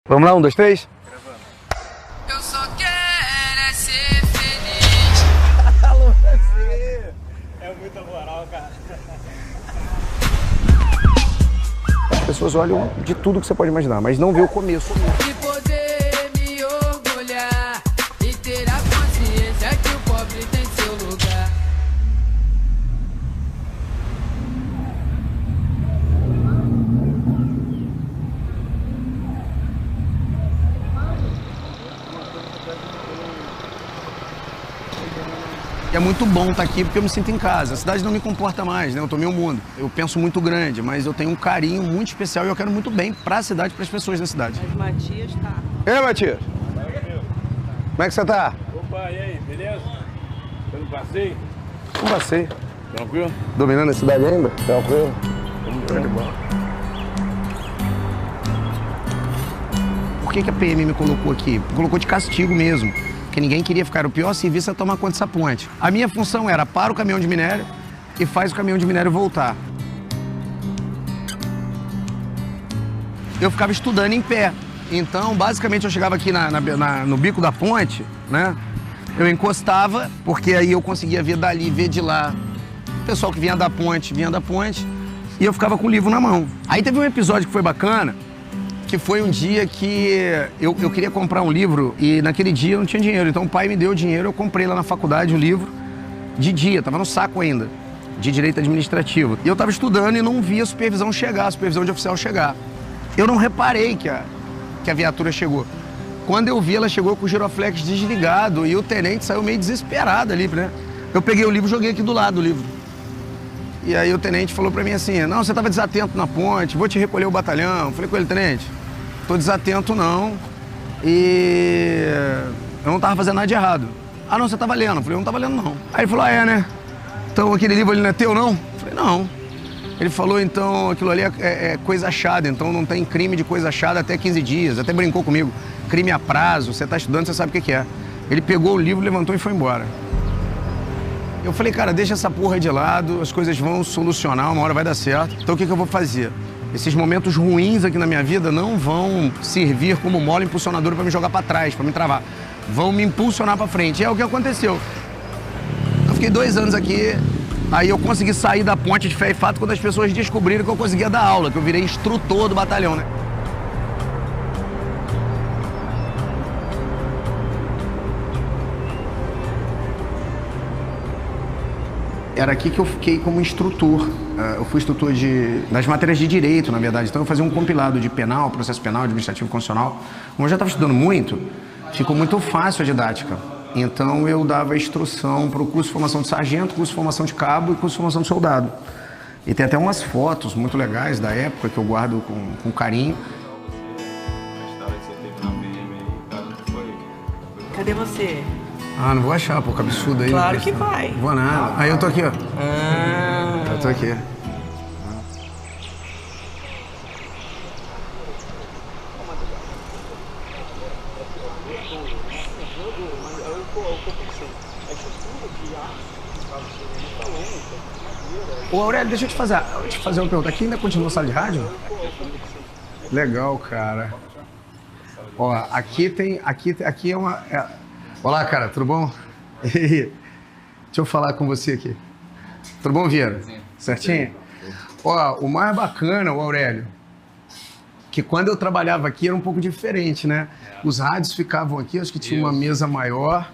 Vamos lá, 1, 2, 3? Eu só quero é ser feliz. Alô, você! É muita moral, cara. As pessoas olham de tudo que você pode imaginar, mas não vê o começo. E poder me orgulhar e ter a consciência que o pobre tem seu lugar. É muito bom estar aqui porque eu me sinto em casa. A cidade não me comporta mais, né? Eu tô meio mundo. Eu penso muito grande, mas eu tenho um carinho muito especial e eu quero muito bem para a cidade, para as pessoas da cidade. Mas Matias tá. Ei, Matias. Como é que você tá? Opa, e aí, beleza? Foi no passeio? Não passei. Tranquilo? Dominando a cidade ainda? Tranquilo. Vamos de bola. Por que a PM me colocou aqui? Colocou de castigo mesmo, porque ninguém queria ficar. O pior serviço é tomar conta dessa ponte. A minha função era para o caminhão de minério e faz o caminhão de minério voltar. Eu ficava estudando em pé. Então, basicamente, eu chegava aqui no bico da ponte, né? Eu encostava, porque aí eu conseguia ver dali, ver de lá. O pessoal que vinha da ponte, e eu ficava com o livro na mão. Aí teve um episódio que foi bacana, que foi um dia que eu queria comprar um livro e naquele dia eu não tinha dinheiro. Então o pai me deu o dinheiro, eu comprei lá na faculdade o livro de dia, tava no saco ainda, de direito administrativo. E eu tava estudando e não via a supervisão chegar, a supervisão de oficial chegar. Eu não reparei que a viatura chegou. Quando eu vi, ela chegou com o giroflex desligado e o tenente saiu meio desesperado ali, né? Eu peguei o livro e joguei aqui do lado do livro. E aí o tenente falou pra mim assim, não, você tava desatento na ponte, vou te recolher o batalhão. Eu falei com ele, tenente, tô desatento não, e eu não tava fazendo nada de errado. Ah, não, você tava lendo. Eu falei, eu não tava lendo não. Aí ele falou, é, né? Então aquele livro ali não é teu, não? Eu falei, não. Ele falou, então, aquilo ali é coisa achada, então não tem crime de coisa achada até 15 dias. Até brincou comigo, crime a prazo, você tá estudando, você sabe o que é. Ele pegou o livro, levantou e foi embora. Eu falei, cara, deixa essa porra de lado, as coisas vão solucionar, uma hora vai dar certo. Então o que eu vou fazer? Esses momentos ruins aqui na minha vida não vão servir como mola impulsionadora para me jogar para trás, para me travar. Vão me impulsionar para frente. E é o que aconteceu. Eu fiquei 2 anos aqui, aí eu consegui sair da ponte de fé e fato quando as pessoas descobriram que eu conseguia dar aula, que eu virei instrutor do batalhão, né? Era aqui que eu fiquei como instrutor. Eu fui instrutor das matérias de direito, na verdade. Então eu fazia um compilado de penal, processo penal, administrativo constitucional. Como eu já estava estudando muito, ficou muito fácil a didática. Então eu dava instrução para o curso de formação de sargento, curso de formação de cabo e curso de formação de soldado. E tem até umas fotos muito legais da época que eu guardo com carinho. Cadê você? Ah, não vou achar, pô, que absurdo aí. Claro que vai. Não vou nada. Aí eu tô aqui, ó. Eu tô aqui. Ô Aurélio, deixa eu te fazer uma pergunta. Aqui ainda continua a sala de rádio? Legal, cara. Ó, aqui é uma... Olá, cara, tudo bom? Deixa eu falar com você aqui. Tudo bom, Vieira? Certinho? Ó, o mais bacana, o Aurélio, que quando eu trabalhava aqui era um pouco diferente, né? Os rádios ficavam aqui, acho que tinha uma mesa maior.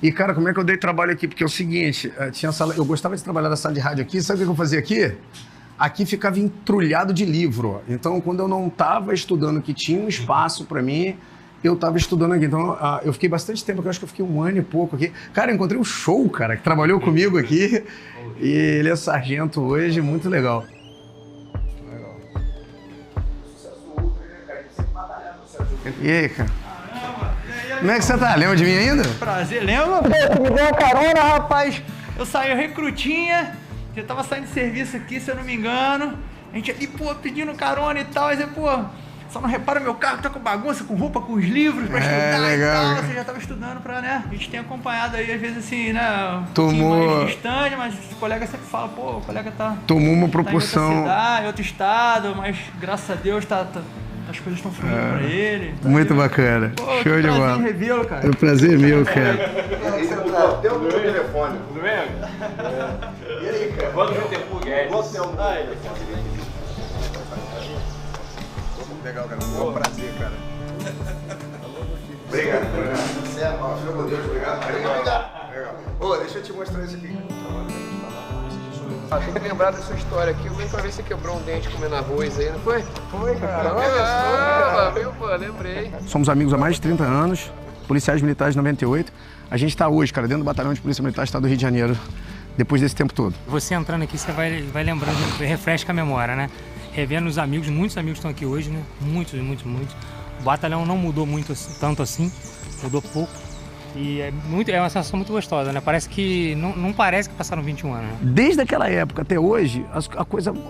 E, cara, como é que eu dei trabalho aqui? Porque é o seguinte, eu gostava de trabalhar na sala de rádio aqui, sabe o que eu fazia aqui? Aqui ficava entrulhado de livro. Então, quando eu não estava estudando, que tinha um espaço para mim, eu estava estudando aqui. Então, eu fiquei bastante tempo, eu acho que eu fiquei 1 ano e pouco aqui. Cara, eu encontrei um show, cara, que trabalhou comigo aqui. E ele é sargento hoje, muito legal. E aí, cara? Como é que você tá? Lembra de mim ainda? Prazer, lembra? Você me deu uma carona, rapaz. Eu saí recrutinha, já tava saindo de serviço aqui, se eu não me engano. A gente ali, pô, pedindo carona e tal. Aí você, pô, só não repara meu carro, tá com bagunça, com roupa, com os livros pra estudar legal, e tal. cara. Você já tava estudando pra, né? A gente tem acompanhado aí, às vezes assim, né? Tomou... mais distante, mas os colegas sempre falam, pô, o colega tá... Tomou uma tá em outra proporção... cidade, em outro estado, mas graças a Deus tá as coisas estão fluindo pra ele. Muito bacana. Pô, Show que de prazer bola. em revê-lo, cara. É um prazer meu, cara. Deu o meu telefone. Tudo bem? E aí, cara? Quanto tempo, Guedes? Quanto tempo? Legal, cara. É um prazer, cara. Obrigado. Fica com Deus. Obrigado. Legal. Ô, deixa eu te mostrar isso aqui. Tem que lembrar dessa história aqui. Eu venho pra ver se você quebrou um dente comendo arroz aí, não foi? Foi, cara. Viu, pô? Lembrei. Somos amigos há mais de 30 anos, policiais militares de 98. A gente está hoje, cara, dentro do Batalhão de Polícia Militar do Estado do Rio de Janeiro, depois desse tempo todo. Você entrando aqui, você vai lembrando, refresca a memória, né? Revendo os amigos, muitos amigos estão aqui hoje, né? Muitos. O batalhão não mudou muito, tanto assim, mudou pouco. E é uma sensação muito gostosa, né? Parece que, não parece que passaram 21 anos, né? Desde aquela época até hoje,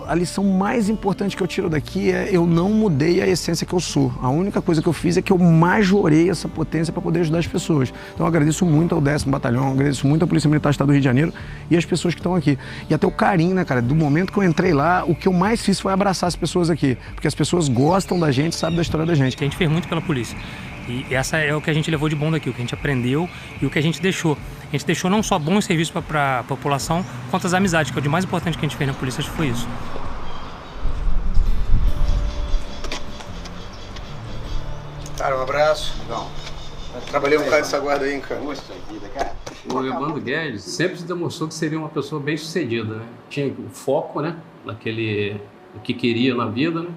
a lição mais importante que eu tiro daqui é eu não mudei a essência que eu sou. A única coisa que eu fiz é que eu majorei essa potência para poder ajudar as pessoas. Então eu agradeço muito ao 10º Batalhão, agradeço muito à Polícia Militar do Estado do Rio de Janeiro e as pessoas que estão aqui. E até o carinho, né, cara? Do momento que eu entrei lá, o que eu mais fiz foi abraçar as pessoas aqui. Porque as pessoas gostam da gente, sabem da história da gente. A gente fez muito pela polícia. E essa é o que a gente levou de bom daqui, o que a gente aprendeu e o que a gente deixou. A gente deixou não só bons serviços para a população, quanto as amizades, que é o de mais importante que a gente fez na polícia, acho que foi isso. Cara, um abraço. Não. Trabalhei um bocado dessa guarda aí, cara. O Evandro Guedes sempre se demonstrou que seria uma pessoa bem sucedida, né? Tinha o foco, né? O que queria na vida, né?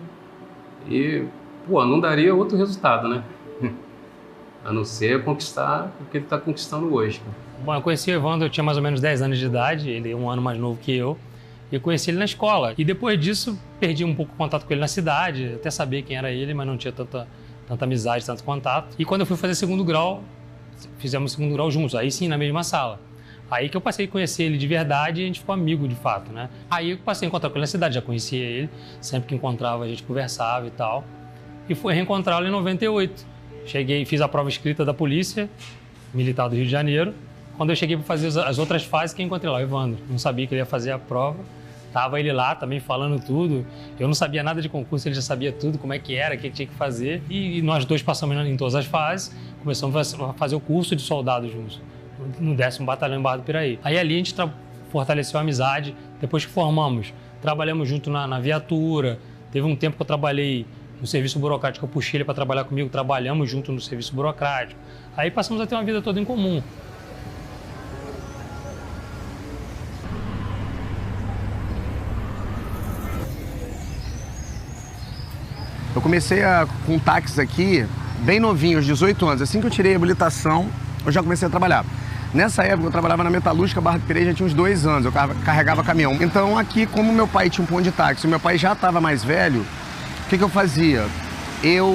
E, pô, não daria outro resultado, né? A não ser conquistar o que ele está conquistando hoje. Bom, eu conheci o Evandro, eu tinha mais ou menos 10 anos de idade, ele é um ano mais novo que eu. E eu conheci ele na escola. E depois disso, perdi um pouco o contato com ele na cidade, até saber quem era ele, mas não tinha tanta amizade, tanto contato. E quando eu fui fazer segundo grau, fizemos segundo grau juntos, aí sim, na mesma sala. Aí que eu passei a conhecer ele de verdade e a gente ficou amigo de fato, né? Aí eu passei a encontrar com ele na cidade, já conhecia ele, sempre que encontrava a gente conversava e tal. E fui reencontrá-lo em 98. Cheguei, fiz a prova escrita da Polícia Militar do Rio de Janeiro. Quando eu cheguei para fazer as outras fases, quem encontrei lá? O Evandro. Não sabia que ele ia fazer a prova. Tava ele lá também falando tudo. Eu não sabia nada de concurso, ele já sabia tudo, como é que era, o que tinha que fazer. E nós dois passamos em todas as fases, começamos a fazer o curso de soldado juntos, no 10º Batalhão em Barra do Piraí. Aí ali a gente fortaleceu a amizade. Depois que formamos, trabalhamos junto na viatura. Teve um tempo que eu trabalhei no serviço burocrático, eu puxei ele para trabalhar comigo, trabalhamos junto no serviço burocrático. Aí passamos a ter uma vida toda em comum. Eu comecei com táxis aqui, bem novinho, aos 18 anos. Assim que eu tirei a habilitação, eu já comecei a trabalhar. Nessa época, eu trabalhava na Metalúrgica Barra do Piraí, já tinha uns 2 anos, eu carregava caminhão. Então aqui, como meu pai tinha um ponto de táxi, meu pai já estava mais velho, o que eu fazia?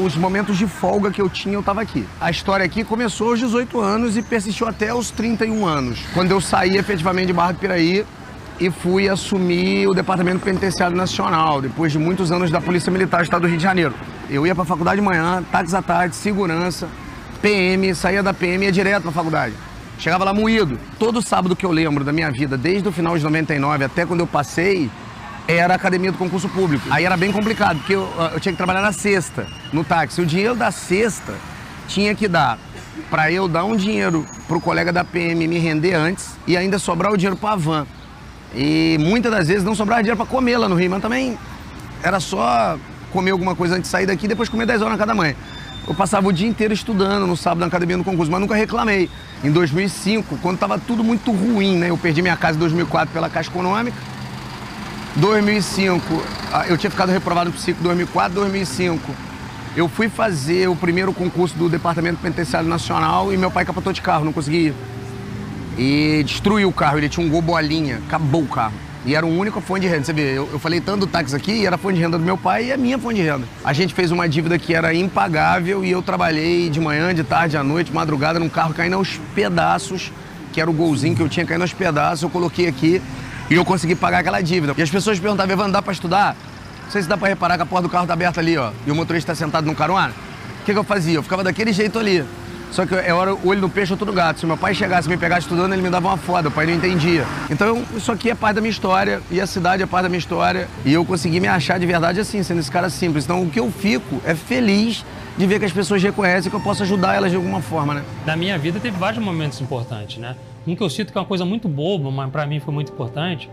Os momentos de folga que eu tinha, eu estava aqui. A história aqui começou aos 18 anos e persistiu até os 31 anos, quando eu saí efetivamente de Barra do Piraí e fui assumir o Departamento Penitenciário Nacional, depois de muitos anos da Polícia Militar do Estado do Rio de Janeiro. Eu ia para a faculdade de manhã, táxi à tarde, segurança, PM, saía da PM e ia direto para a faculdade. Chegava lá moído. Todo sábado que eu lembro da minha vida, desde o final de 99 até quando eu passei, era a academia do concurso público. Aí era bem complicado, porque eu tinha que trabalhar na sexta, no táxi. O dinheiro da sexta tinha que dar para eu dar um dinheiro pro colega da PM me render antes e ainda sobrar o dinheiro para a van. E muitas das vezes não sobrava dinheiro para comer lá no Rio, mas também era só comer alguma coisa antes de sair daqui e depois comer 10 horas na casa da mãe. Eu passava o dia inteiro estudando no sábado na academia do concurso, mas nunca reclamei. Em 2005, quando estava tudo muito ruim, né? Eu perdi minha casa em 2004 pela Caixa Econômica. 2005, eu tinha ficado reprovado no psico em 2004, 2005. Eu fui fazer o primeiro concurso do Departamento Penitenciário Nacional e meu pai capotou de carro, não consegui ir. E destruiu o carro, ele tinha um Gol bolinha, acabou o carro. E era o único fonte de renda. Você vê, eu falei tanto do táxi aqui, e era a fonte de renda do meu pai e a minha fonte de renda. A gente fez uma dívida que era impagável e eu trabalhei de manhã, de tarde, à noite, madrugada, num carro caindo aos pedaços, que era o Golzinho que eu tinha caindo aos pedaços, eu coloquei aqui e eu consegui pagar aquela dívida. E as pessoas perguntavam, Evandro, dá pra estudar? Não sei se dá pra reparar que a porta do carro tá aberta ali, ó, e o motorista tá sentado no carona. O que eu fazia? Eu ficava daquele jeito ali. Só que eu era o olho no peixe, outro no gato. Se meu pai chegasse e me pegasse estudando, ele me dava uma foda, o pai não entendia. Então isso aqui é parte da minha história, e a cidade é parte da minha história. E eu consegui me achar de verdade assim, sendo esse cara simples. Então o que eu fico é feliz de ver que as pessoas reconhecem que eu posso ajudar elas de alguma forma, né? Na minha vida teve vários momentos importantes, né? Um que eu cito que é uma coisa muito boba, mas pra mim foi muito importante,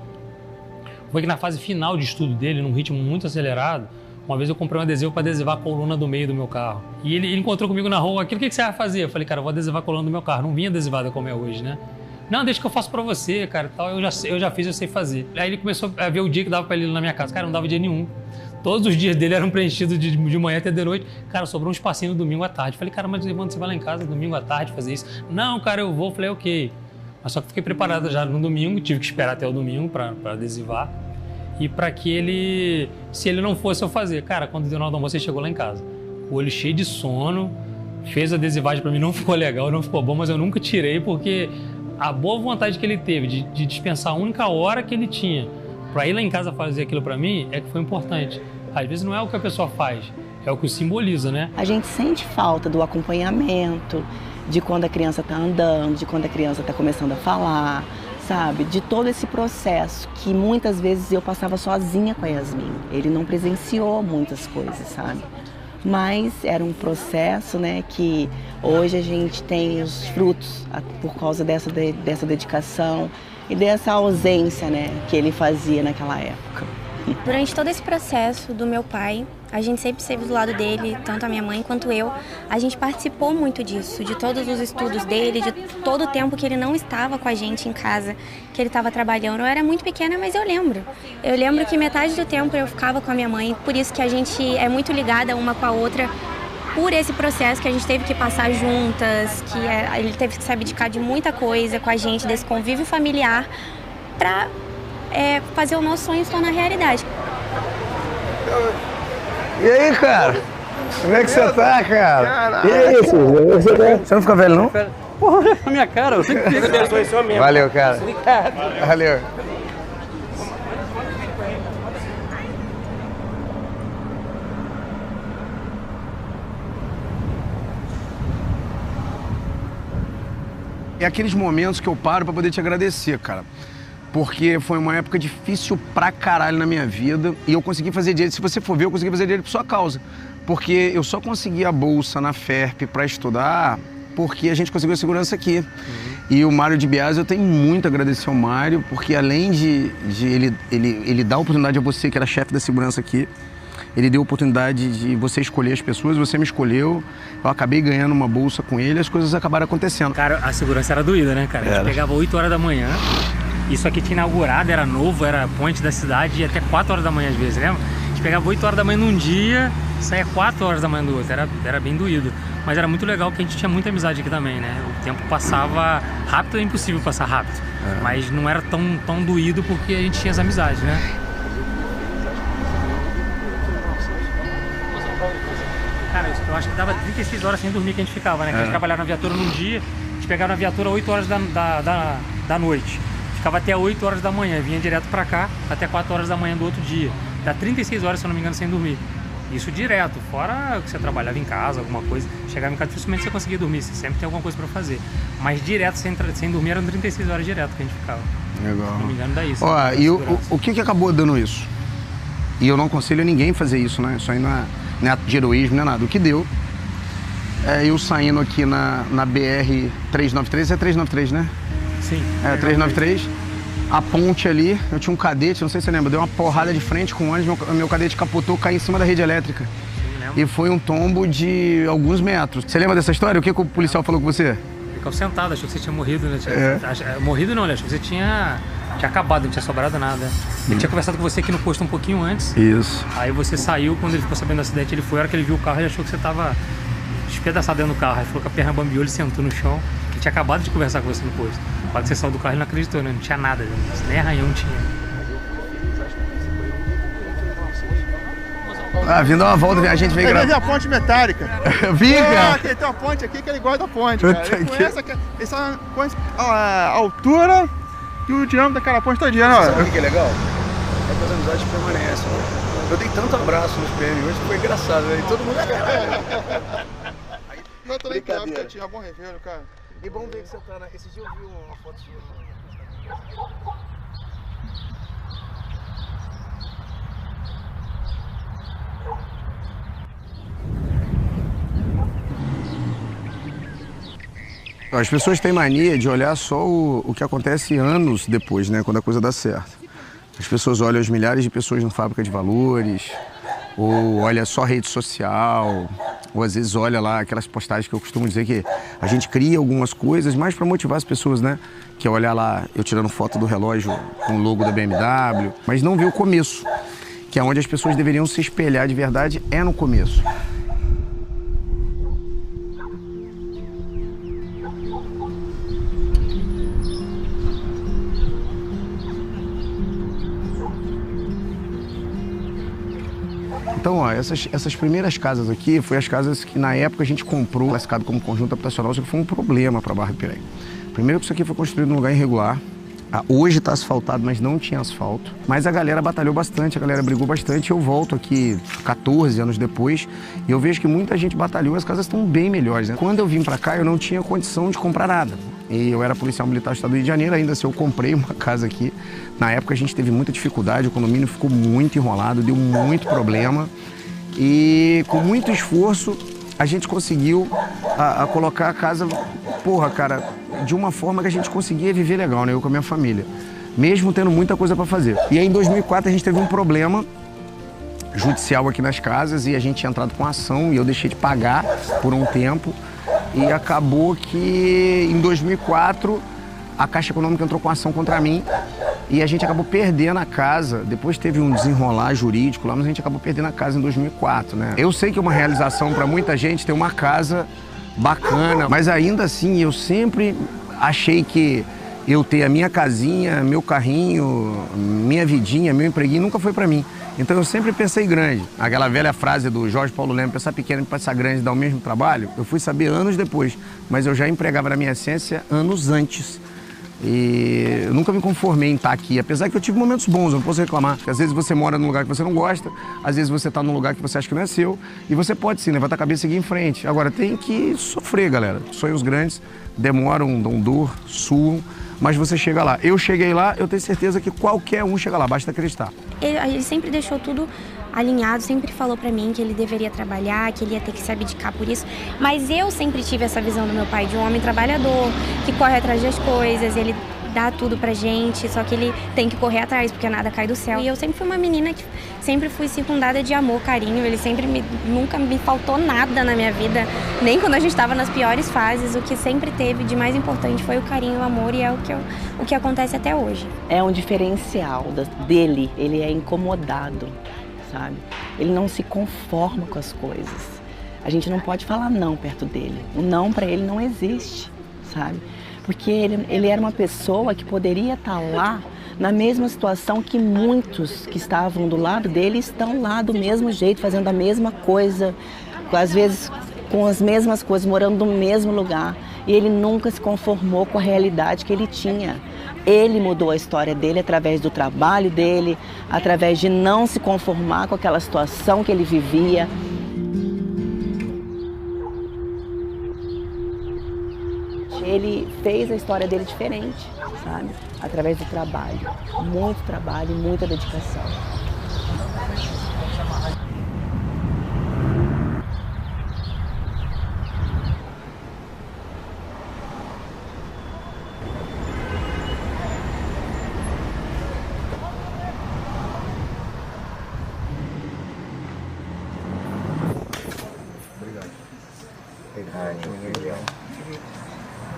foi que na fase final de estudo dele, num ritmo muito acelerado, uma vez eu comprei um adesivo para adesivar a coluna do meio do meu carro. E ele encontrou comigo na rua, aquilo, o que você vai fazer? Eu falei, cara, eu vou adesivar a coluna do meu carro. Não vinha adesivada como é hoje, né? Não, deixa que eu faço para você, cara, tal. Eu já fiz, eu sei fazer. Aí ele começou a ver o dia que dava para ele ir na minha casa. Cara, não dava dia nenhum. Todos os dias dele eram preenchidos de manhã até de noite. Cara, sobrou um espacinho no domingo à tarde. Falei, cara, mas quando você vai lá em casa domingo à tarde fazer isso? Não, cara, eu vou. Falei, ok. Mas só que fiquei preparado já no domingo, tive que esperar até o domingo para adesivar. E para que ele, se ele não fosse eu fazer. Cara, quando deu na hora do almoço, ele chegou lá em casa. O olho cheio de sono, fez a adesivagem para mim, não ficou legal, não ficou bom, mas eu nunca tirei porque a boa vontade que ele teve de dispensar a única hora que ele tinha para ir lá em casa fazer aquilo para mim é que foi importante. Às vezes não é o que a pessoa faz, é o que o simboliza, né? A gente sente falta do acompanhamento, de quando a criança está andando, de quando a criança está começando a falar, sabe? De todo esse processo que muitas vezes eu passava sozinha com a Yasmin. Ele não presenciou muitas coisas, sabe? Mas era um processo, né, que hoje a gente tem os frutos por causa dessa dedicação e dessa ausência, né, que ele fazia naquela época. Durante todo esse processo do meu pai, a gente sempre esteve do lado dele, tanto a minha mãe quanto eu. A gente participou muito disso, de todos os estudos dele, de todo o tempo que ele não estava com a gente em casa, que ele estava trabalhando. Eu era muito pequena, mas eu lembro. Eu lembro que metade do tempo eu ficava com a minha mãe, por isso que a gente é muito ligada uma com a outra, por esse processo que a gente teve que passar juntas, que ele teve que se abdicar de muita coisa com a gente, desse convívio familiar, para fazer o nosso sonho se tornar realidade. E aí, cara? Como é que você tá, cara? E aí, você não fica velho, não? Porra, olha na minha cara, eu sempre fico. Valeu, cara. Valeu. É aqueles momentos que eu paro pra poder te agradecer, cara. Porque foi uma época difícil pra caralho na minha vida e eu consegui fazer direito. Se você for ver, eu consegui fazer direito por sua causa. Porque eu só consegui a bolsa na FERP pra estudar porque a gente conseguiu a segurança aqui. E o Mário de Biasi, eu tenho muito a agradecer ao Mário, porque além de ele dar a oportunidade a você, que era chefe da segurança aqui, ele deu a oportunidade de você escolher as pessoas, você me escolheu, eu acabei ganhando uma bolsa com ele, as coisas acabaram acontecendo. Cara, a segurança era doída, né, cara? A gente pegava 8 horas da manhã, isso aqui tinha inaugurado, era novo, era ponte da cidade, ia até 4 horas da manhã às vezes, lembra? A gente pegava 8 horas da manhã num dia, saía 4 horas da manhã do outro, era bem doído. Mas era muito legal porque a gente tinha muita amizade aqui também, né? O tempo passava rápido, é impossível passar rápido. Mas não era tão doído porque a gente tinha as amizades, né? Cara, eu acho que dava 36 horas sem dormir que a gente ficava, né? Que a gente trabalhava na viatura num dia, a gente pegava na viatura 8 horas da noite. Ficava até 8 horas da manhã, vinha direto pra cá, até 4 horas da manhã do outro dia. Dá 36 horas, se eu não me engano, sem dormir. Isso direto, fora que você trabalhava em casa, alguma coisa. Chegava em casa, dificilmente você conseguia dormir, você sempre tem alguma coisa pra fazer. Mas direto, sem dormir, eram 36 horas direto que a gente ficava. Legal. Se não me engano, dá isso. Ó, e o que acabou dando isso? E eu não aconselho a ninguém fazer isso, né? Isso aí não é ato de heroísmo, não é nada. O que deu é eu saindo aqui na BR-393, é 393, né? Sim. É, 393. A ponte ali, eu tinha um cadete, não sei se você lembra, deu uma porrada de frente com o ônibus, meu cadete capotou, caiu em cima da rede elétrica. Sim, e foi um tombo de alguns metros. Você lembra dessa história? O que o policial falou com você? Ficou sentado, achou que você tinha morrido, né? Morrido não, ele achou que você tinha acabado, não tinha sobrado nada. Ele tinha conversado com você aqui no posto um pouquinho antes. Isso. Aí você saiu, quando ele ficou sabendo do acidente, ele foi, a hora que ele viu o carro, ele achou que você tava despedaçado dentro do carro. Aí falou que a perna bambeou, ele sentou no chão, que ele tinha acabado de conversar com você no posto. Quando você saiu do carro, ele não acreditou, né? Não tinha nada, nem arranhão tinha. Vindo uma volta, a gente veio gravar. Ele a ponte metálica. Vi, cara. Tem uma ponte aqui que ele gosta da ponte, cara. Ele conhece essa a altura e o diâmetro daquela ponte todinha, né? Sabe o que é legal? É que as amizades permanecem. Eu dei tanto abraço nos PM hoje que foi engraçado, né? E todo mundo... Não, tô nem claro, porque tinha bom revelho, cara. E bom ver que você tá na... Esse dia eu vi uma foto sua. As pessoas têm mania de olhar só o que acontece anos depois, né? Quando a coisa dá certo. As pessoas olham as milhares de pessoas na fábrica de valores, ou olha só rede social, ou às vezes olha lá aquelas postagens que eu costumo dizer que a gente cria algumas coisas mais para motivar as pessoas, né? Que é olhar lá eu tirando foto do relógio com o logo da BMW, mas não vê o começo, que é onde as pessoas deveriam se espelhar de verdade, é no começo. Então, ó, essas primeiras casas aqui foi as casas que na época a gente comprou, classificado como conjunto habitacional, isso foi um problema para Barra do Piraí. Primeiro que isso aqui foi construído num lugar irregular. Hoje está asfaltado, mas não tinha asfalto. Mas a galera batalhou bastante, a galera brigou bastante. Eu volto aqui 14 anos depois e eu vejo que muita gente batalhou e as casas estão bem melhores, né? Quando eu vim para cá, eu não tinha condição de comprar nada. E eu era policial militar do estado do Rio de Janeiro, ainda assim eu comprei uma casa aqui. Na época a gente teve muita dificuldade, o condomínio ficou muito enrolado, deu muito problema. E com muito esforço a gente conseguiu colocar a casa, porra, cara, de uma forma que a gente conseguia viver legal, né? Eu com a minha família, mesmo tendo muita coisa para fazer. E aí em 2004 a gente teve um problema judicial aqui nas casas e a gente tinha entrado com ação e eu deixei de pagar por um tempo. E acabou que em 2004 a Caixa Econômica entrou com ação contra mim e a gente acabou perdendo a casa. Depois teve um desenrolar jurídico lá, mas a gente acabou perdendo a casa em 2004, né? Eu sei que é uma realização para muita gente ter uma casa bacana, mas ainda assim eu sempre achei que eu ter a minha casinha, meu carrinho, minha vidinha, meu empreguinho nunca foi para mim. Então eu sempre pensei grande. Aquela velha frase do Jorge Paulo Leme, pensar pequeno e pensar grande dá o mesmo trabalho, eu fui saber anos depois, mas eu já empregava na minha essência anos antes. E eu nunca me conformei em estar aqui, apesar que eu tive momentos bons, eu não posso reclamar. Às vezes você mora num lugar que você não gosta, às vezes você está num lugar que você acha que não é seu, e você pode sim levantar a cabeça e seguir em frente. Agora tem que sofrer, galera. Sonhos grandes demoram, dão dor, suam, mas você chega lá. Eu cheguei lá, eu tenho certeza que qualquer um chega lá, basta acreditar. Ele sempre deixou tudo alinhado, sempre falou pra mim que ele deveria trabalhar, que ele ia ter que se abdicar por isso. Mas eu sempre tive essa visão do meu pai de um homem trabalhador, que corre atrás das coisas, ele dá tudo pra gente, só que ele tem que correr atrás, porque nada cai do céu. E eu sempre fui uma menina que sempre fui circundada de amor, carinho, ele sempre nunca me faltou nada na minha vida, nem quando a gente estava nas piores fases. O que sempre teve de mais importante foi o carinho, o amor, e é o que acontece até hoje. É um diferencial dele, ele é incomodado, sabe? Ele não se conforma com as coisas. A gente não pode falar não perto dele. O não para ele não existe, sabe? Porque ele era uma pessoa que poderia estar lá na mesma situação que muitos que estavam do lado dele estão lá do mesmo jeito, fazendo a mesma coisa, às vezes com as mesmas coisas, morando no mesmo lugar. E ele nunca se conformou com a realidade que ele tinha. Ele mudou a história dele através do trabalho dele, através de não se conformar com aquela situação que ele vivia. Ele fez a história dele diferente, sabe? Através do trabalho. Muito trabalho e muita dedicação.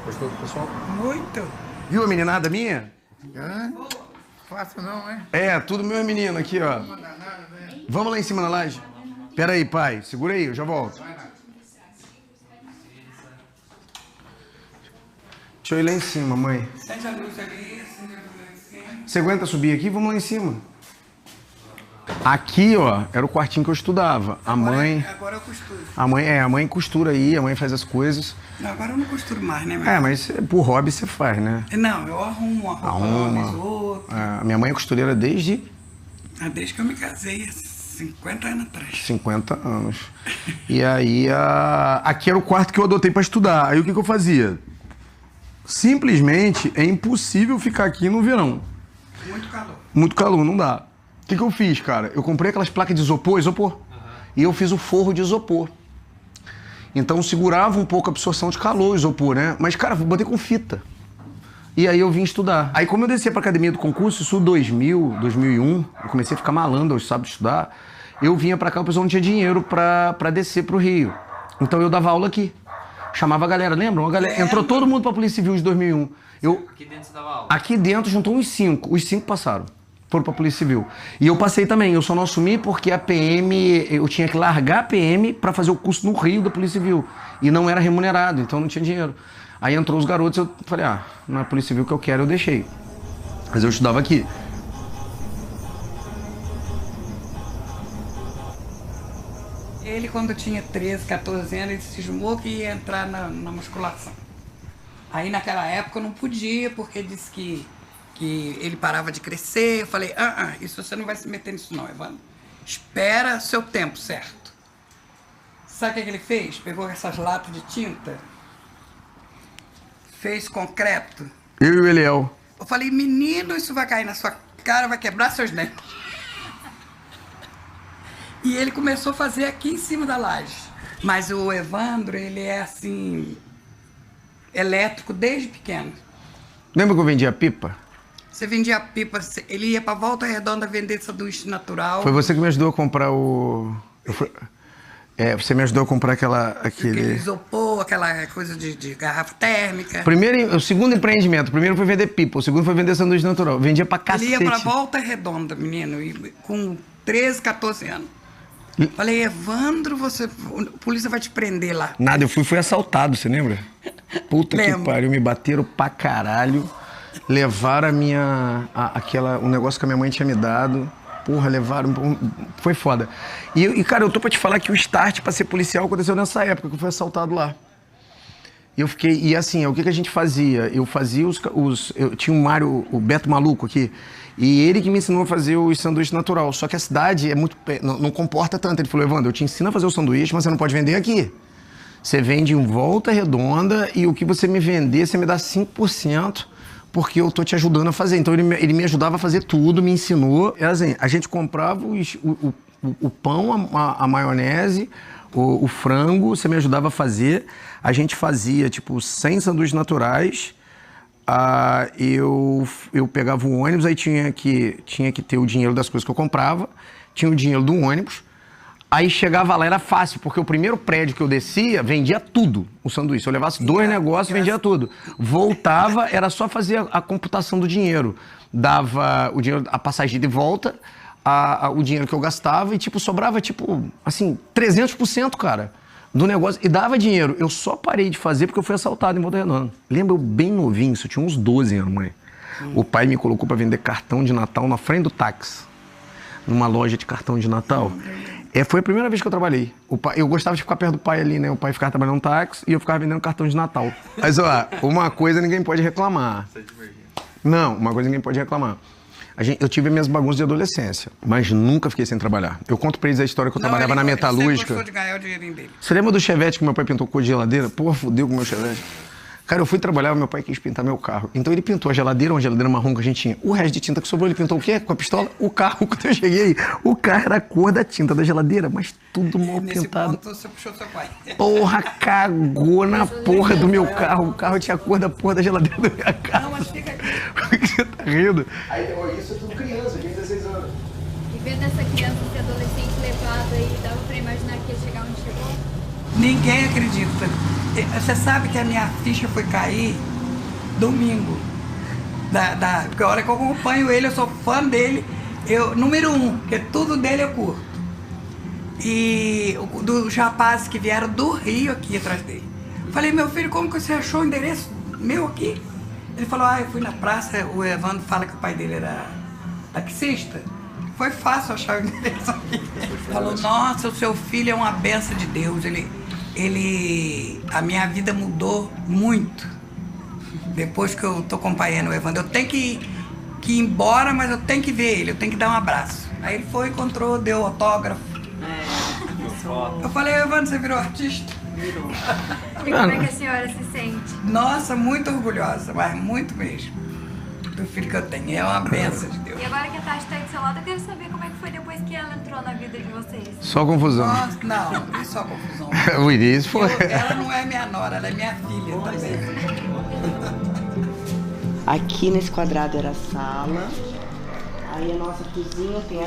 Gostou do pessoal? Muito. Viu a meninada minha? Fácil não, é? É, tudo meu menino aqui, ó. Vamos lá em cima na laje? Pera aí, pai. Segura aí, eu já volto. Deixa eu ir lá em cima, mãe. Sente a luz ali, sente a luz lá em cima. Você aguenta subir aqui? Vamos lá em cima. Aqui, ó, era o quartinho que eu estudava. A mãe... Agora eu costuro. A mãe costura aí, a mãe faz as coisas. Não, agora eu não costuro mais, né? É, mas por hobby você faz, né? Não, eu arrumo a roupa, a minha mãe é costureira desde... Desde que eu me casei, 50 anos atrás. 50 anos. E aí, aqui era o quarto que eu adotei pra estudar. Aí o que eu fazia? Simplesmente é impossível ficar aqui no verão. Muito calor. Muito calor, não dá. O que eu fiz, cara? Eu comprei aquelas placas de isopor, e eu fiz o forro de isopor. Então segurava um pouco a absorção de calor, o isopor, né? Mas, cara, botei com fita. E aí eu vim estudar. Aí como eu descia pra academia do concurso, isso 2000, 2001, eu comecei a ficar malandro aos sábados estudar, eu vinha pra cá, o pessoal não tinha dinheiro pra descer pro Rio. Então eu dava aula aqui. Chamava a galera, lembra? Entrou todo mundo pra Polícia Civil de 2001. Aqui dentro você dava aula? Aqui dentro juntou uns 5. Os 5 passaram. Foram pra Polícia Civil. E eu passei também. Eu só não assumi porque a PM... Eu tinha que largar a PM pra fazer o curso no Rio da Polícia Civil. E não era remunerado, então não tinha dinheiro. Aí entrou os garotos, eu falei, não é a Polícia Civil que eu quero, eu deixei. Mas eu estudava aqui. Ele, quando tinha 13, 14 anos, ele cismou que ia entrar na musculação. Aí, naquela época, eu não podia, porque ele disse que ele parava de crescer. Eu falei, isso você não vai se meter nisso não, Evandro. Espera seu tempo, certo? Sabe o que ele fez? Pegou essas latas de tinta, fez concreto. Eu e o Eliel. Eu falei, menino, isso vai cair na sua cara, vai quebrar seus dentes. E ele começou a fazer aqui em cima da laje. Mas o Evandro, ele é assim, elétrico desde pequeno. Lembra que eu vendia pipa? Você vendia pipa, ele ia pra Volta Redonda vender sanduíche natural. Foi você que me ajudou a comprar o... você me ajudou a comprar aquele isopor, aquela coisa de garrafa térmica. O segundo empreendimento. O primeiro foi vender pipa, o segundo foi vender sanduíche natural. Vendia pra cacete. Ele ia pra Volta Redonda, menino, com 13, 14 anos. Falei, Evandro, a polícia vai te prender lá. Nada, eu fui assaltado, você lembra? Puta que pariu, me bateram pra caralho. Levaram um negócio que a minha mãe tinha me dado. Porra, levaram, foi foda. E cara, eu tô pra te falar que o start pra ser policial aconteceu nessa época, que eu fui assaltado lá. E eu fiquei, e assim, o que a gente fazia? Eu fazia eu tinha um Mário, o Beto Maluco aqui, e ele que me ensinou a fazer o sanduíche natural. Só que a cidade não comporta tanto. Ele falou, Evandro, eu te ensino a fazer o sanduíche, mas você não pode vender aqui. Você vende em Volta Redonda e o que você me vender, você me dá 5%, porque eu tô te ajudando a fazer. Então ele me ajudava a fazer tudo, me ensinou. Era assim, a gente comprava o pão, a maionese, o frango, você me ajudava a fazer. A gente fazia, tipo, 100 sanduíches naturais. Eu pegava o ônibus, aí tinha que ter o dinheiro das coisas que eu comprava, tinha o dinheiro do ônibus. Aí chegava lá, era fácil, porque o primeiro prédio que eu descia, vendia tudo, o sanduíche. Eu levasse 2 negócios, vendia tudo. Voltava, era só fazer a computação do dinheiro. Dava o dinheiro, a passagem de volta, o dinheiro que eu gastava e, tipo, sobrava, tipo, assim, 300%, cara, do negócio. E dava dinheiro. Eu só parei de fazer porque eu fui assaltado em Volta Redonda. Lembro, eu bem novinho, isso eu tinha uns 12 anos, mãe. O pai me colocou pra vender cartão de Natal na frente do táxi, numa loja de cartão de Natal. Foi a primeira vez que eu trabalhei. Eu gostava de ficar perto do pai ali, né? O pai ficava trabalhando no táxi e eu ficava vendendo cartão de Natal. Mas, ó, uma coisa ninguém pode reclamar. Não, uma coisa ninguém pode reclamar. Eu tive minhas bagunças de adolescência, mas nunca fiquei sem trabalhar. Eu conto pra eles a história que eu trabalhava na metalúrgica. Ele gostou de ganhar o dinheirinho dele. Você lembra do Chevette que meu pai pintou cor de geladeira? Porra, fudeu com o meu Chevette. Cara, eu fui trabalhar, meu pai quis pintar meu carro. Então ele pintou a geladeira, uma geladeira marrom que a gente tinha. O resto de tinta que sobrou, ele pintou o quê? Com a pistola? O carro, quando eu cheguei, o carro era a cor da tinta da geladeira, mas tudo mal pintado. Nesse ponto, você puxou seu pai. Porra, cagou na porra do meu carro. O carro tinha a cor da porra da geladeira do meu carro. Não, mas fica aqui. Por que você tá rindo? Aí, isso é tudo criança, de 16 anos. E vendo essa criança, esse adolescente levado aí, dava pra imaginar que ia chegar onde chegou? Ninguém acredita. Você sabe que a minha ficha foi cair domingo. Porque a hora que eu acompanho ele, eu sou fã dele. Número 1, porque tudo dele eu curto. E dos rapazes que vieram do Rio aqui atrás dele. Falei, meu filho, como que você achou o endereço meu aqui? Ele falou, eu fui na praça, o Evandro fala que o pai dele era taxista. Foi fácil achar o endereço aqui. Falou, nossa, o seu filho é uma benção de Deus. A minha vida mudou muito. Depois que eu tô acompanhando o Evandro. Eu tenho que ir embora, mas eu tenho que ver ele, eu tenho que dar um abraço. Aí ele foi, encontrou, deu autógrafo. Eu falei, Evandro, você virou artista? Virou. E como é que a senhora se sente? Nossa, muito orgulhosa, mas muito mesmo. Do filho que eu tenho, é uma benção de Deus. E agora que a Tati tá do seu lado, eu quero saber como é que foi depois que ela entrou na vida de vocês. Só confusão. Nossa, não só confusão. O início foi. Ela não é minha nora, ela é minha filha também. Aqui nesse quadrado era a sala. Aí a nossa cozinha tem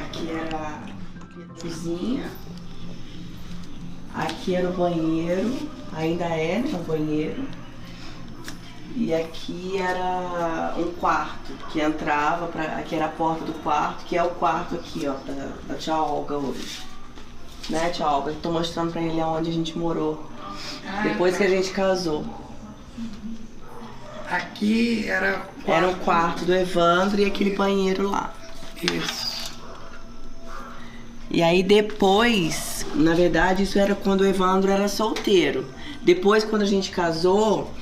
aqui era a cozinha. Aqui era o banheiro. Ainda é, né, o banheiro. E aqui era um quarto que entrava, aqui era a porta do quarto, que é o quarto aqui, ó, da tia Olga hoje. Né, tia Olga? Tô mostrando pra ele onde a gente morou, depois que a gente casou. Aqui era o quarto do Evandro e aquele banheiro lá. Isso. E aí depois, na verdade, isso era quando o Evandro era solteiro. Depois, quando a gente casou,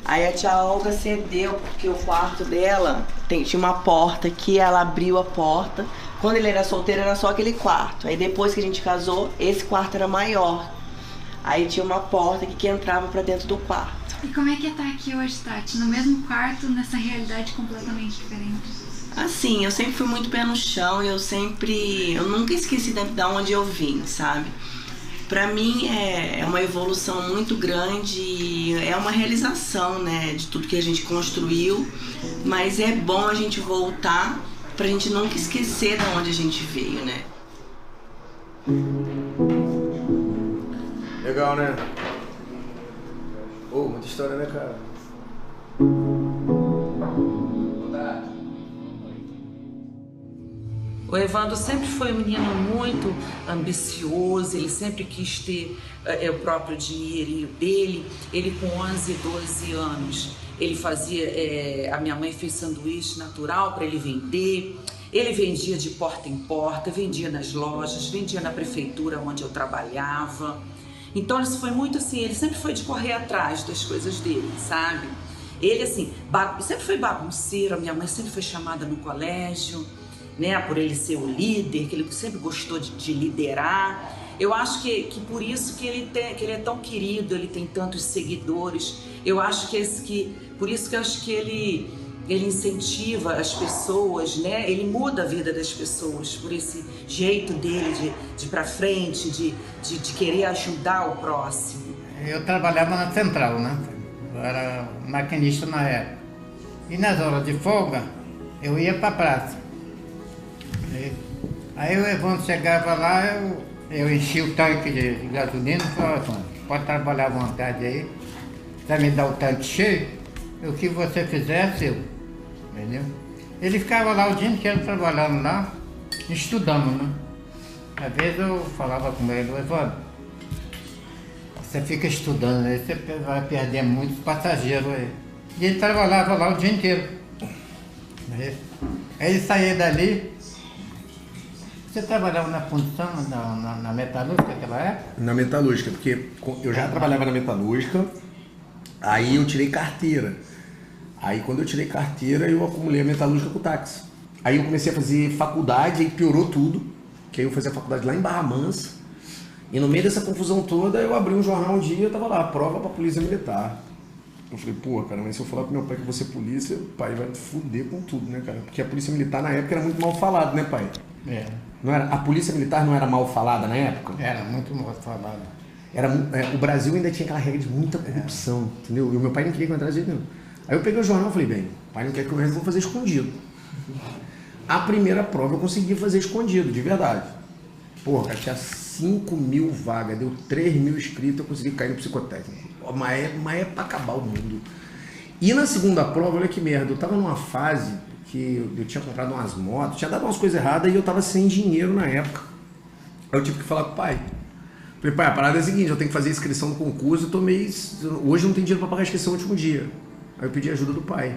aí a tia Olga cedeu, porque o quarto dela tinha uma porta aqui, ela abriu a porta. Quando ele era solteiro, era só aquele quarto. Aí depois que a gente casou, esse quarto era maior. Aí tinha uma porta aqui que entrava pra dentro do quarto. E como é que tá aqui hoje, Tati? No mesmo quarto, nessa realidade completamente diferente? Assim, eu sempre fui muito pé no chão, eu nunca esqueci de onde eu vim, sabe? Pra mim é uma evolução muito grande, é uma realização, né, de tudo que a gente construiu, mas é bom a gente voltar pra gente nunca esquecer de onde a gente veio, né? Legal, né? Pô, muita história, né, cara? O Evandro sempre foi um menino muito ambicioso, ele sempre quis ter o próprio dinheirinho dele. Ele com 11, 12 anos, ele fazia, a minha mãe fez sanduíche natural para ele vender. Ele vendia de porta em porta, vendia nas lojas, vendia na prefeitura onde eu trabalhava. Então isso foi muito assim, ele sempre foi de correr atrás das coisas dele, sabe? Ele assim, sempre foi bagunceiro, a minha mãe sempre foi chamada no colégio, né, por ele ser o líder, que ele sempre gostou de liderar. Eu acho que por isso que ele é tão querido, ele tem tantos seguidores. Eu acho por isso que eu acho que ele incentiva as pessoas, né? Ele muda a vida das pessoas por esse jeito dele de ir pra frente, de querer ajudar o próximo. Eu trabalhava na central, né? Eu era maquinista na época. E nas horas de folga, eu ia pra praça. Aí o Evandro chegava lá, eu enchia o tanque de gasolina e falava, pode trabalhar à vontade aí. Você me dá o tanque cheio, o que você fizer é seu. Entendeu? Ele ficava lá o dia inteiro trabalhando lá, estudando, né? Às vezes eu falava com ele, Evandro, você fica estudando aí, você vai perder muitos passageiros aí. E ele trabalhava lá o dia inteiro. Aí ele saía dali. Você trabalhava na fundição, na metalúrgica naquela época? Na metalúrgica, porque eu já trabalhava na metalúrgica, aí eu tirei carteira. Aí quando eu tirei carteira, eu acumulei a metalúrgica com o táxi. Aí eu comecei a fazer faculdade, aí piorou tudo, que aí eu fazia faculdade lá em Barra Mansa. E no meio dessa confusão toda, eu abri um jornal um dia e eu tava lá, prova pra polícia militar. Eu falei, pô, cara, mas se eu falar pro meu pai que eu vou ser polícia, o pai vai fuder com tudo, né, cara? Porque a polícia militar na época era muito mal falada, né, pai? É. Não era, a polícia militar não era mal falada na época? Era muito mal falada. O Brasil ainda tinha aquela regra de muita corrupção, entendeu? E o meu pai não queria que eu entrasse de jeito nenhum. Aí eu peguei o jornal e falei, bem, o pai não quer que eu vou fazer escondido. A primeira prova eu consegui fazer escondido, de verdade. Porra, cara, tinha 5.000 vagas, deu 3.000 inscritos, eu consegui cair no psicotécnico. Mas é pra acabar o mundo. E na segunda prova, olha que merda, eu tava numa fase que eu tinha comprado umas motos, tinha dado umas coisas erradas e eu tava sem dinheiro na época. Aí eu tive que falar com o pai. Falei, pai, a parada é a seguinte, eu tenho que fazer a inscrição no concurso, hoje não tem dinheiro pra pagar a inscrição no último dia. Aí eu pedi ajuda do pai.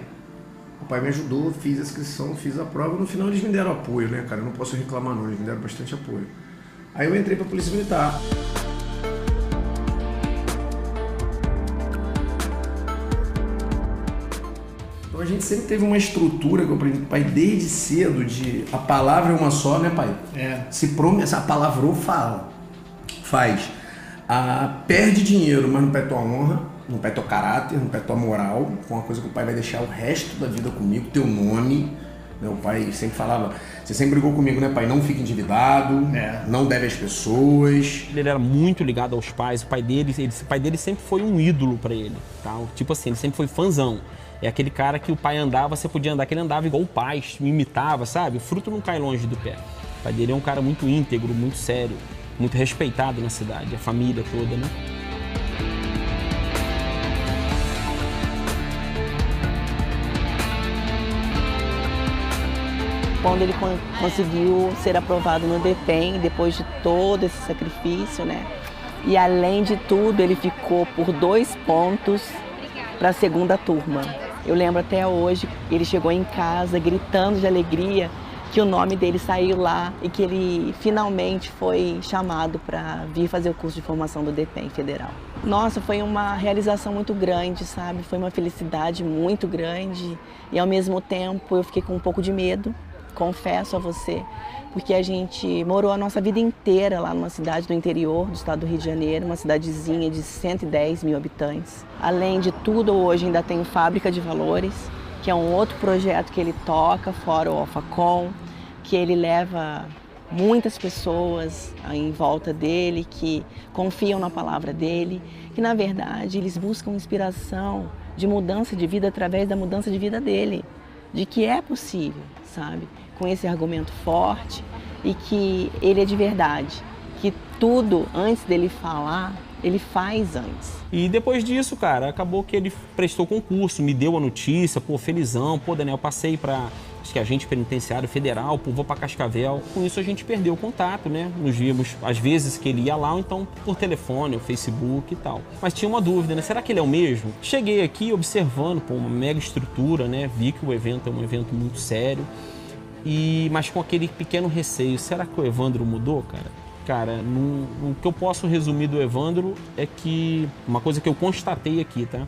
O pai me ajudou, fiz a inscrição, fiz a prova, no final eles me deram apoio, né, cara? Eu não posso reclamar não, eles me deram bastante apoio. Aí eu entrei pra Polícia Militar. Então gente sempre teve uma estrutura que eu aprendi com o pai desde cedo de a palavra é uma só, né, pai? Se promessa, a palavra fala, faz. Perde dinheiro, mas não perde tua honra, não perde teu caráter, não perde tua moral, com uma coisa que o pai vai deixar o resto da vida comigo, teu nome. Meu pai sempre falava, você sempre brigou comigo, né, pai? Não fique endividado, não deve às pessoas. Ele era muito ligado aos pais, o pai dele sempre foi um ídolo pra ele, tá? Tipo assim, ele sempre foi fãzão. É aquele cara que o pai andava, você podia andar, que ele andava igual o pai, me imitava, sabe? O fruto não cai longe do pé. O pai dele é um cara muito íntegro, muito sério, muito respeitado na cidade, a família toda, né? Quando ele conseguiu ser aprovado no DPEM, depois de todo esse sacrifício, né? E além de tudo, ele ficou por 2 pontos para a segunda turma. Eu lembro até hoje, ele chegou em casa gritando de alegria que o nome dele saiu lá e que ele finalmente foi chamado para vir fazer o curso de formação do DPEM Federal. Nossa, foi uma realização muito grande, sabe? Foi uma felicidade muito grande e ao mesmo tempo eu fiquei com um pouco de medo. Confesso a você, porque a gente morou a nossa vida inteira lá numa cidade do interior do estado do Rio de Janeiro, uma cidadezinha de 110 mil habitantes. Além de tudo, hoje ainda tem Fábrica de Valores, que é um outro projeto que ele toca, fora o Alfacom, que ele leva muitas pessoas em volta dele, que confiam na palavra dele, que na verdade eles buscam inspiração de mudança de vida através da mudança de vida dele, de que é possível, sabe? Com esse argumento forte e que ele é de verdade, que tudo antes dele falar, ele faz antes. E depois disso, cara, acabou que ele prestou concurso, me deu a notícia, pô, felizão, pô, Daniel, passei para acho que agente penitenciário federal, pô, vou para Cascavel. Com isso a gente perdeu o contato, né? Nos víamos às vezes que ele ia lá, ou então por telefone, ou Facebook e tal. Mas tinha uma dúvida, né? Será que ele é o mesmo? Cheguei aqui observando, pô, uma mega estrutura, né? Vi que o evento é um evento muito sério. Mas com aquele pequeno receio, será que o Evandro mudou, cara? Cara, o que eu posso resumir do Evandro é que, uma coisa que eu constatei aqui, tá?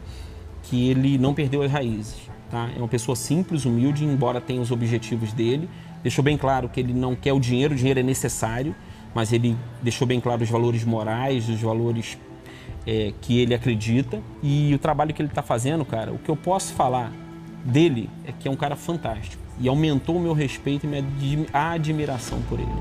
Que ele não perdeu as raízes, tá? É uma pessoa simples, humilde, embora tenha os objetivos dele. Deixou bem claro que ele não quer o dinheiro é necessário, mas ele deixou bem claro os valores morais, os valores que ele acredita. E o trabalho que ele está fazendo, cara, o que eu posso falar dele é que é um cara fantástico. E aumentou o meu respeito e minha admiração por ele.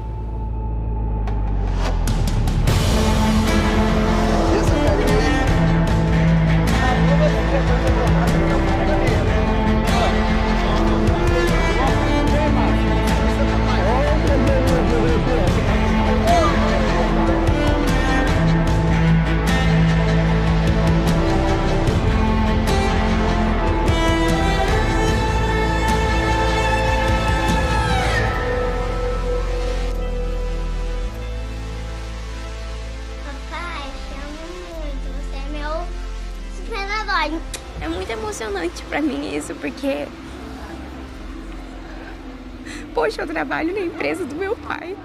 É muito emocionante pra mim isso, porque... Poxa, eu trabalho na empresa do meu pai.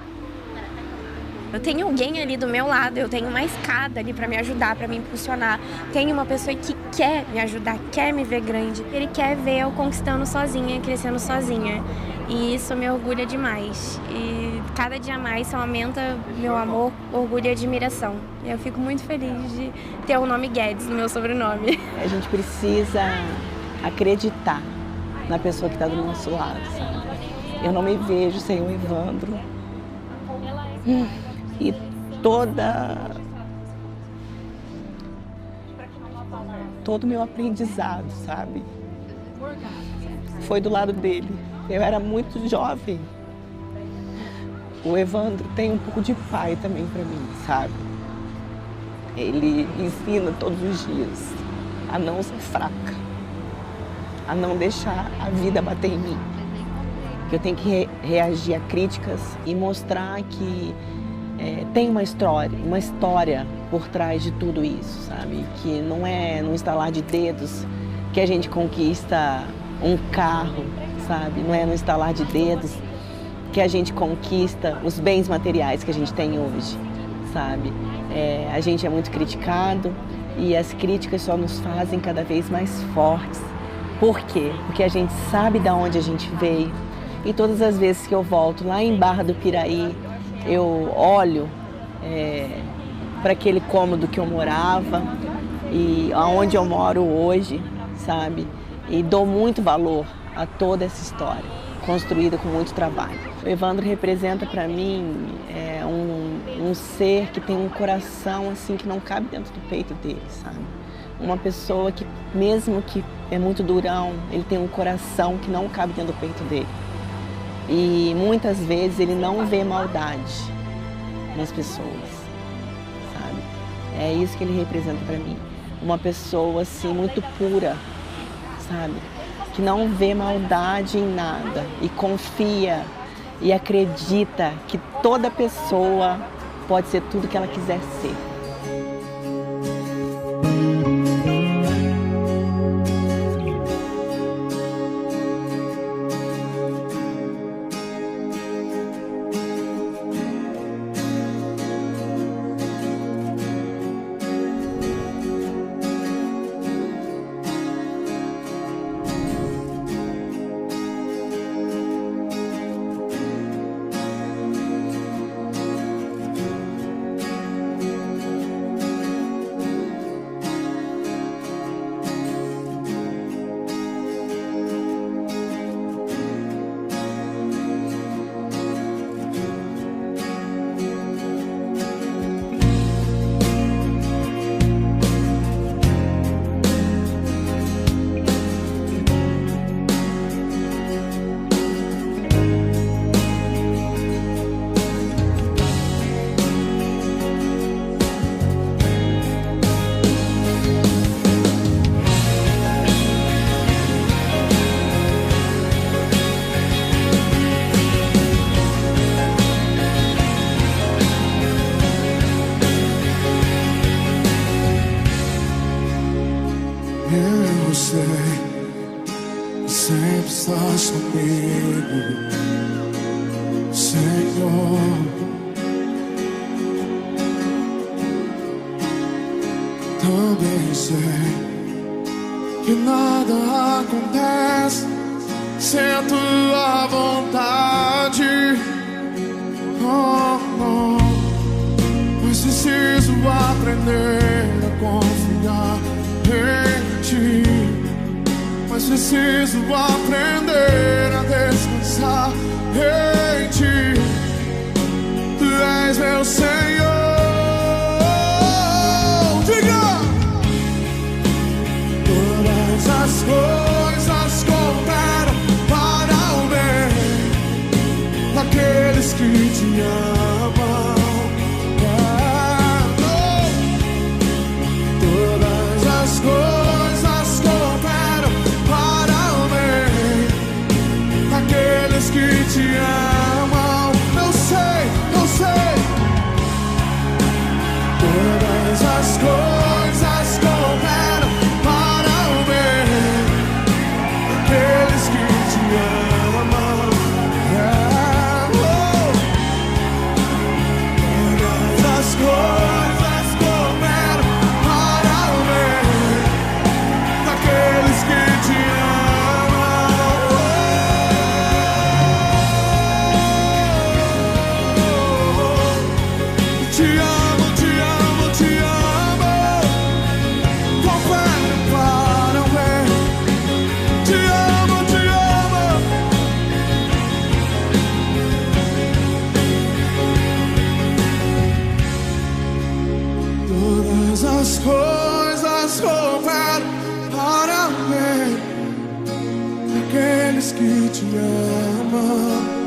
Eu tenho alguém ali do meu lado, eu tenho uma escada ali pra me ajudar, pra me impulsionar. Tenho uma pessoa que quer me ajudar, quer me ver grande. Ele quer ver eu conquistando sozinha, crescendo sozinha. E isso me orgulha demais. E cada dia mais só aumenta meu amor, orgulho e admiração. E eu fico muito feliz de ter o nome Guedes no meu sobrenome. A gente precisa acreditar na pessoa que está do nosso lado, sabe? Eu não me vejo sem o Evandro. E todo o meu aprendizado, sabe? Foi do lado dele. Eu era muito jovem. O Evandro tem um pouco de pai também para mim, sabe? Ele me ensina todos os dias a não ser fraca, a não deixar a vida bater em mim. Que eu tenho que reagir a críticas e mostrar que tem uma história por trás de tudo isso, sabe? Que não é no estalar de dedos que a gente conquista um carro, sabe? Não é no estalar de dedos que a gente conquista os bens materiais que a gente tem hoje, sabe? A gente é muito criticado e as críticas só nos fazem cada vez mais fortes, Por quê? Porque a gente sabe de onde a gente veio. E todas as vezes que eu volto lá em Barra do Piraí, eu olho para aquele cômodo que eu morava e aonde eu moro hoje, sabe? E dou muito valor a toda essa história, construída com muito trabalho. O Evandro representa para mim um ser que tem um coração assim que não cabe dentro do peito dele, sabe? Uma pessoa que, mesmo que é muito durão, ele tem um coração que não cabe dentro do peito dele. E muitas vezes ele não vê maldade nas pessoas, sabe? É isso que ele representa para mim. Uma pessoa assim muito pura, sabe? Que não vê maldade em nada e confia e acredita que toda pessoa pode ser tudo que ela quiser ser. Eu sei que sempre estás comigo, Senhor. Também sei que nada acontece sem a tua vontade. Oh, oh. Mas preciso aprender a confiar em ti. Mas preciso aprender a descansar em ti. Tu és meu Senhor. Diga! Todas as coisas cooperam para o bem daqueles que te amam. Todas as coisas cooperam para o bem daqueles que te amam. Eu sei. Todas as coisas cooperam para o bem daqueles que te amam. Todas as coisas cooperam para o bem daqueles que te amam. Te amo, te amo, te amo. Cooperam para o bem. Te amo, te amo. Todas as coisas cooperam para o bem daqueles que te amam.